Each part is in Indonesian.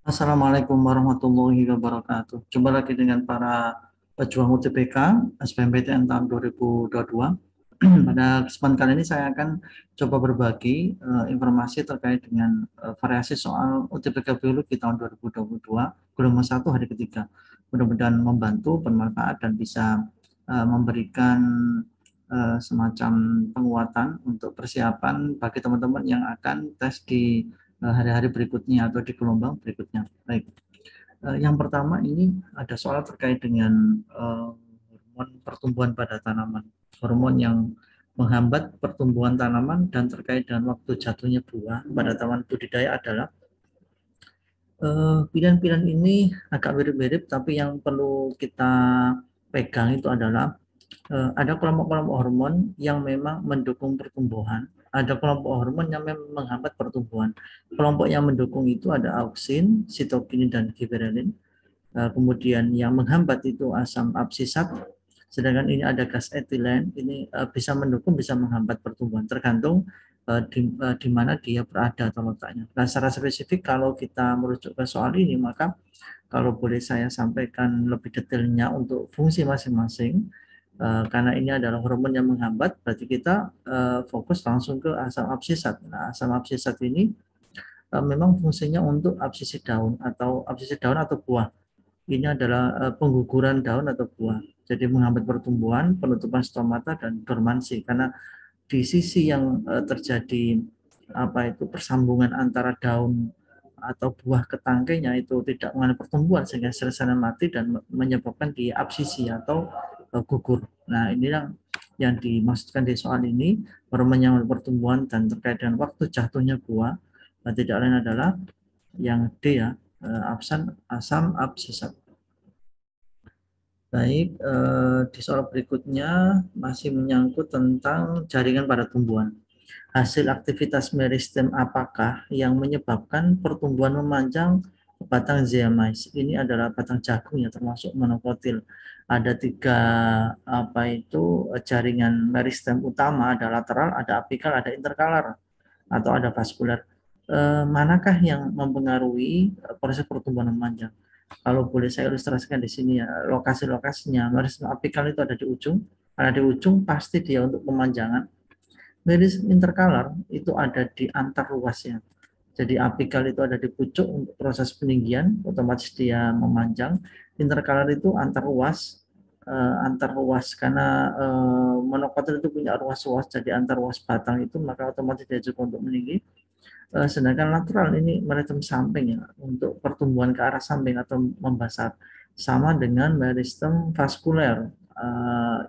Assalamualaikum warahmatullahi wabarakatuh. Jumpa lagi dengan para pejuang UTBK SBMPTN tahun 2022. Pada kesempatan kali ini saya akan coba berbagi informasi terkait dengan variasi soal UTBK Biologi tahun 2022, gelombang 1 hari ketiga. Mudah-mudahan membantu, bermanfaat, dan bisa memberikan semacam penguatan untuk persiapan bagi teman-teman yang akan tes di hari-hari berikutnya atau di gelombang berikutnya. Baik, yang pertama ini ada soal terkait dengan hormon pertumbuhan pada tanaman, hormon yang menghambat pertumbuhan tanaman dan terkait dengan waktu jatuhnya buah pada taman budidaya adalah pilihan-pilihan ini agak mirip-mirip, tapi yang perlu kita pegang itu adalah ada kelompok-kelompok hormon yang memang mendukung pertumbuhan, ada kelompok hormon yang memang menghambat pertumbuhan. Kelompok yang mendukung itu ada auksin, sitokinin, dan giberelin. Kemudian yang menghambat itu asam absisat, sedangkan ini ada gas etilen, ini bisa mendukung, bisa menghambat pertumbuhan, tergantung di mana dia berada atau letaknya. Nah, secara spesifik kalau kita merujuk ke soal ini, maka kalau boleh saya sampaikan lebih detailnya untuk fungsi masing-masing. Karena ini adalah hormon yang menghambat, berarti kita fokus langsung ke asam absisat. Nah, asam absisat ini memang fungsinya untuk absisi daun atau buah. Ini adalah pengguguran daun atau buah. Jadi menghambat pertumbuhan, penutupan stomata, dan dormansi. Karena di sisi yang terjadi persambungan antara daun atau buah ke tangkainya itu tidak mengalami pertumbuhan sehingga sel-selnya mati dan menyebabkan di absisi atau gugur. Nah, ini yang dimaksudkan di soal ini, hormon yang pertumbuhan dan terkait dengan waktu jatuhnya buah, tidak lain adalah yang D ya, asam absisat. Baik, di soal berikutnya masih menyangkut tentang jaringan pada tumbuhan. Hasil aktivitas meristem apakah yang menyebabkan pertumbuhan memanjang batang zeamais? Ini adalah batang jagung yang termasuk monokotil. Ada tiga jaringan meristem utama, ada lateral, ada apikal, ada interkalar atau ada vaskuler. Manakah yang mempengaruhi proses pertumbuhan memanjang? Kalau boleh saya ilustrasikan di sini ya, lokasi-lokasinya. Meristem apikal itu ada di ujung, pasti dia untuk pemanjangan. Meristem interkalar itu ada di antar ruasnya. Jadi apikal itu ada di pucuk untuk proses peninggian, otomatis dia memanjang. Interkalar itu antar ruas karena monokotil itu punya ruas-ruas, jadi antar ruas batang itu maka otomatis dia cukup untuk meninggi. Sedangkan lateral ini meristem samping ya, untuk pertumbuhan ke arah samping atau membesar, sama dengan meristem vaskuler.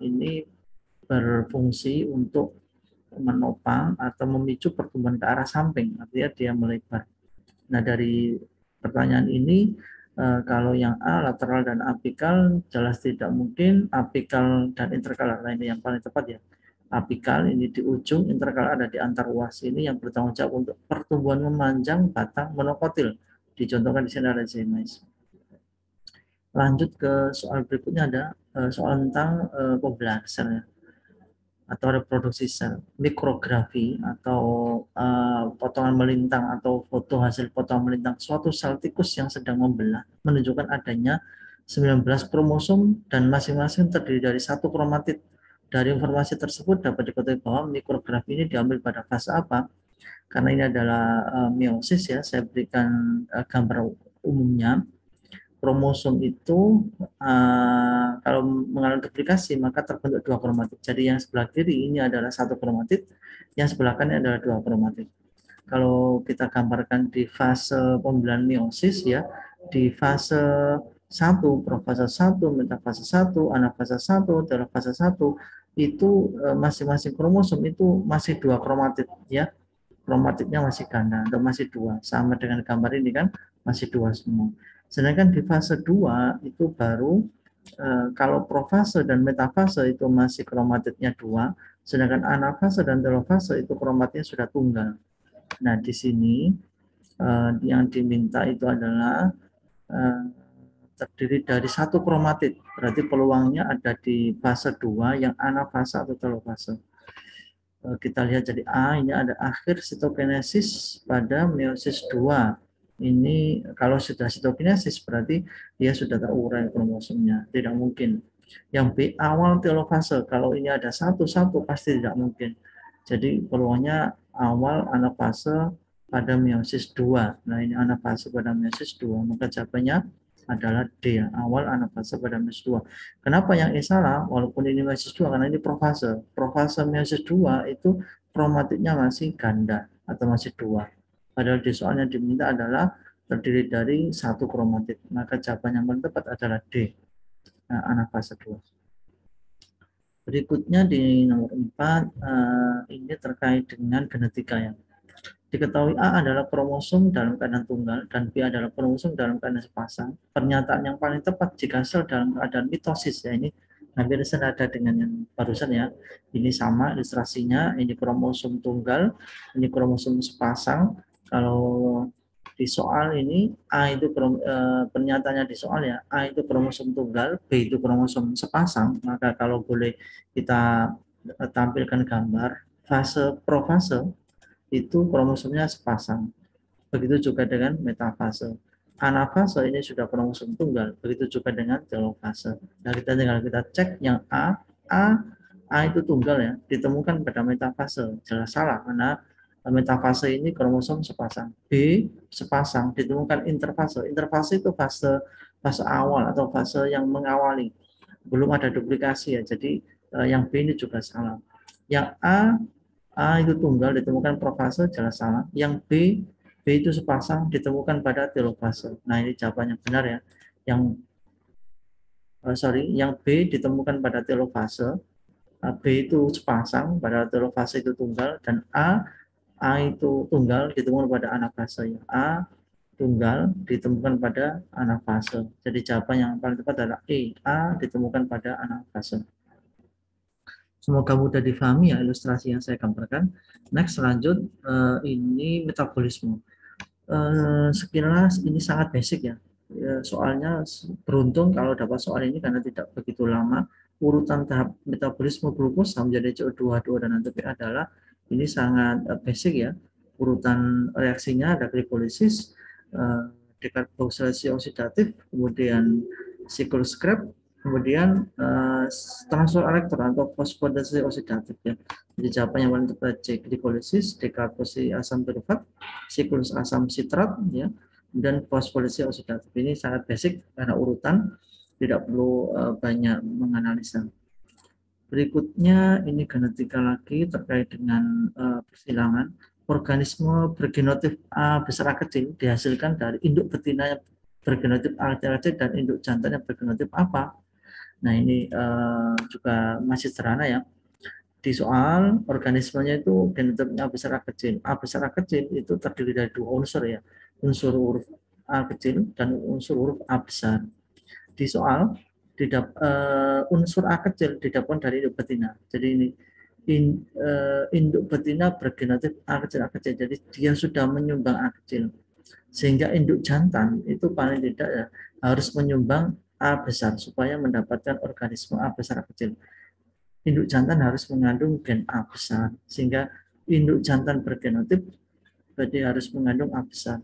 Ini berfungsi untuk menopang atau memicu pertumbuhan ke arah samping, artinya dia melebar. Nah, dari pertanyaan ini, kalau yang A, lateral dan apikal, jelas tidak mungkin. Apikal dan interkalar, nah ini yang paling tepat ya. Apikal ini di ujung, interkalar ada di antar ruas. Ini yang bertanggung jawab untuk pertumbuhan memanjang batang monokotil. Dicontohkan di sini ada zeamais. Lanjut ke soal berikutnya, ada soal tentang pembelahan sel ya, atau reproduksi sel, mikrografi atau potongan melintang atau foto hasil potongan melintang suatu sel tikus yang sedang membelah menunjukkan adanya 19 kromosom dan masing-masing terdiri dari satu kromatid. Dari informasi tersebut dapat diketahui bahwa mikrografi ini diambil pada fase apa? Karena ini adalah meiosis ya, saya berikan gambar umumnya. Kromosom itu kalau mengalami duplikasi maka terbentuk dua kromatid. Jadi yang sebelah kiri ini adalah satu kromatid, yang sebelah kanan adalah dua kromatid. Kalau kita gambarkan di fase pembelahan meiosis ya, di fase 1, profase 1, metafase 1, anafase 1, telofase 1, itu masing-masing kromosom itu masih dua kromatid ya. Kromatidnya masih ganda atau masih dua, sama dengan gambar ini kan, masih dua semua. Sedangkan di fase 2 itu baru kalau profase dan metafase itu masih kromatidnya dua, sedangkan anafase dan telofase itu kromatidnya sudah tunggal. Nah, di sini yang diminta itu adalah eh, terdiri dari satu kromatid, berarti peluangnya ada di fase 2 yang anafase atau telofase. Kita lihat jadi A, ini ada akhir sitokinesis pada meiosis 2. Ini kalau sudah sitokinesis berarti dia sudah terurai kromosomnya, tidak mungkin. Yang B awal telofase, kalau ini ada satu-satu pasti tidak mungkin. Jadi peluangnya awal anafase pada meiosis 2. Nah ini anafase pada meiosis 2, maka jawabannya adalah D, awal anafase pada meiosis 2. Kenapa yang E salah? Walaupun ini meiosis 2, karena ini profase. Profase meiosis 2 itu kromatidnya masih ganda atau masih 2. Padahal di soalnya diminta adalah terdiri dari satu kromatid. Maka jawaban yang paling tepat adalah D, anafase 2. Berikutnya di nomor 4, ini terkait dengan genetika ya. Diketahui A adalah kromosom dalam keadaan tunggal dan B adalah kromosom dalam keadaan sepasang. Pernyataan yang paling tepat jika sel dalam keadaan mitosis ya, ini hampir senada dengan yang barusan ya. Ini sama ilustrasinya, ini kromosom tunggal, ini kromosom sepasang. Kalau di soal ini A itu pernyataannya di soal ya, A itu kromosom tunggal, B itu kromosom sepasang. Maka kalau boleh kita tampilkan gambar fase profase itu kromosomnya sepasang. Begitu juga dengan metafase. Anafase ini sudah kromosom tunggal, begitu juga dengan telofase. Nah, kita tinggal kita cek yang A itu tunggal ya, ditemukan pada metafase. Jelas salah karena metafase ini kromosom sepasang. B sepasang ditemukan interfase. Interfase itu fase fase awal atau fase yang mengawali. Belum ada duplikasi ya. Jadi yang B ini juga salah. Yang A itu tunggal ditemukan profase jelas salah. Yang B itu sepasang ditemukan pada telofase. Nah ini jawaban yang benar ya. Yang B ditemukan pada telofase, B itu sepasang pada telofase itu tunggal, dan A itu tunggal ditemukan pada anafase. A tunggal ditemukan pada anafase. Jadi jawaban yang paling tepat adalah E. A ditemukan pada anafase. Semoga mudah difahami ya ilustrasi yang saya gambarkan. Next lanjut, ini metabolisme. Sekilas ini sangat basic ya. Soalnya beruntung kalau dapat soal ini karena tidak begitu lama. Urutan tahap metabolisme glukosa menjadi CO2, H2O, dan ATP adalah ini sangat basic ya. Urutan reaksinya ada glipolisis, dekarboksilasi oksidatif, kemudian siklus Krebs, kemudian transfer elektron atau fosfodilase oksidatif ya. Jadi jawaban yang paling tepat C, glikolisis, dekarboksilasi asam pirufat, siklus asam sitrat ya, dan fosfodilase oksidatif. Ini sangat basic karena urutan, tidak perlu banyak menganalisa. Berikutnya ini genetika lagi terkait dengan persilangan. Organisme bergenotip A besar A kecil dihasilkan dari induk betina yang bergenotip A kecil dan induk jantan yang bergenotip apa? Nah ini juga masih sederhana ya. Di soal organismenya itu genotipnya A besar A kecil. A besar A kecil itu terdiri dari dua unsur ya. Unsur huruf A kecil dan unsur huruf A besar. Di soal unsur A kecil didapatkan dari induk betina. Jadi ini induk betina bergenotip A kecil. Jadi dia sudah menyumbang A kecil. Sehingga induk jantan itu paling tidak ya harus menyumbang A besar supaya mendapatkan organisme A besar A kecil. Induk jantan harus mengandung gen A besar, sehingga induk jantan bergenotip berarti harus mengandung A besar.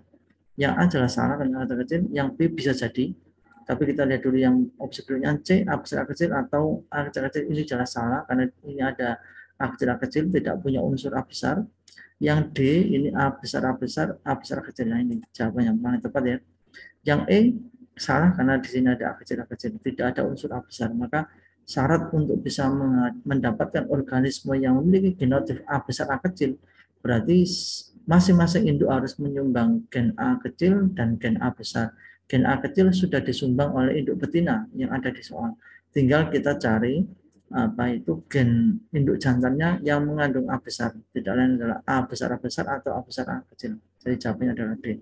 Yang A jelas salah karena A kecil, yang B bisa jadi, tapi kita lihat dulu yang opsi berikutnya C, A besar A kecil atau A kecil kecil, ini jelas salah karena ini ada A kecil tidak punya unsur A besar. Yang D ini A besar A besar A kecil. Nah ini jawaban yang paling tepat ya. Yang E salah karena di sini ada A kecil, tidak ada unsur A besar. Maka syarat untuk bisa mendapatkan organisme yang memiliki genotip A besar A kecil berarti masing-masing induk harus menyumbang gen A kecil dan gen A besar. Gen A kecil sudah disumbang oleh induk betina yang ada di soal. Tinggal kita cari apa itu gen induk jantannya yang mengandung A besar. Tidak lain adalah A besar atau A besar A kecil. Jadi jawabannya adalah D.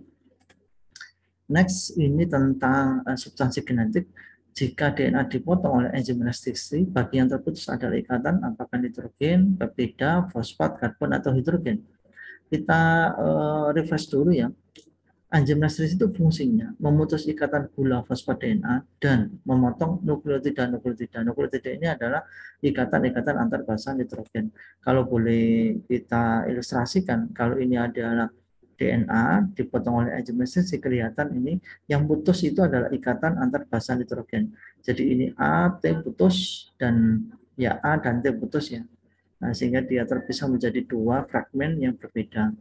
Next, ini tentang substansi genetik. Jika DNA dipotong oleh enzim restriksi, bagian terputus adalah ikatan, apakah nitrogen, peptida, fosfat, karbon, atau hidrogen. Kita refresh dulu ya. Enzim restriksi itu fungsinya memutus ikatan gula fosfat DNA dan memotong nukleotida. Nukleotida ini adalah ikatan-ikatan antar basa nitrogen. Kalau boleh kita ilustrasikan, kalau ini adalah DNA dipotong oleh enzim restriksi, kelihatan ini yang putus itu adalah ikatan antar basa nitrogen. Jadi ini A, T putus, dan ya A dan T putus ya. Nah, sehingga dia terpisah menjadi dua fragmen yang berbeda.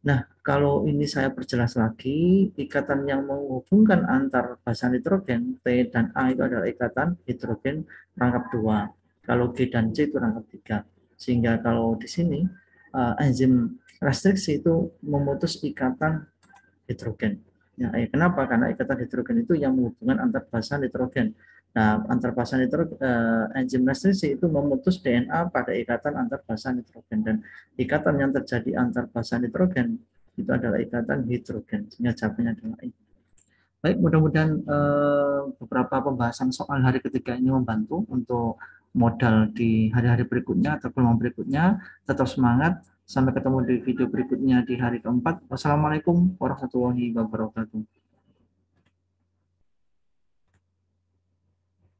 Nah, kalau ini saya perjelas lagi, ikatan yang menghubungkan antar basa nitrogen T dan A itu adalah ikatan hidrogen rangkap 2. Kalau G dan C itu rangkap 3. Sehingga kalau di sini enzim restriksi itu memutus ikatan hidrogen. Ya, kenapa? Karena ikatan hidrogen itu yang menghubungkan antar basa nitrogen. Nah, antar basa nitrogen, enzim restriksi itu memutus DNA pada ikatan antar basa nitrogen, dan ikatan yang terjadi antar basa nitrogen itu adalah ikatan hidrogen. Sehingga jawabannya adalah ini. Baik, mudah-mudahan beberapa pembahasan soal hari ketiga ini membantu untuk modal di hari-hari berikutnya atau gelombang berikutnya. Tetap semangat. Sampai ketemu di video berikutnya di hari keempat. Wassalamualaikum warahmatullahi wabarakatuh.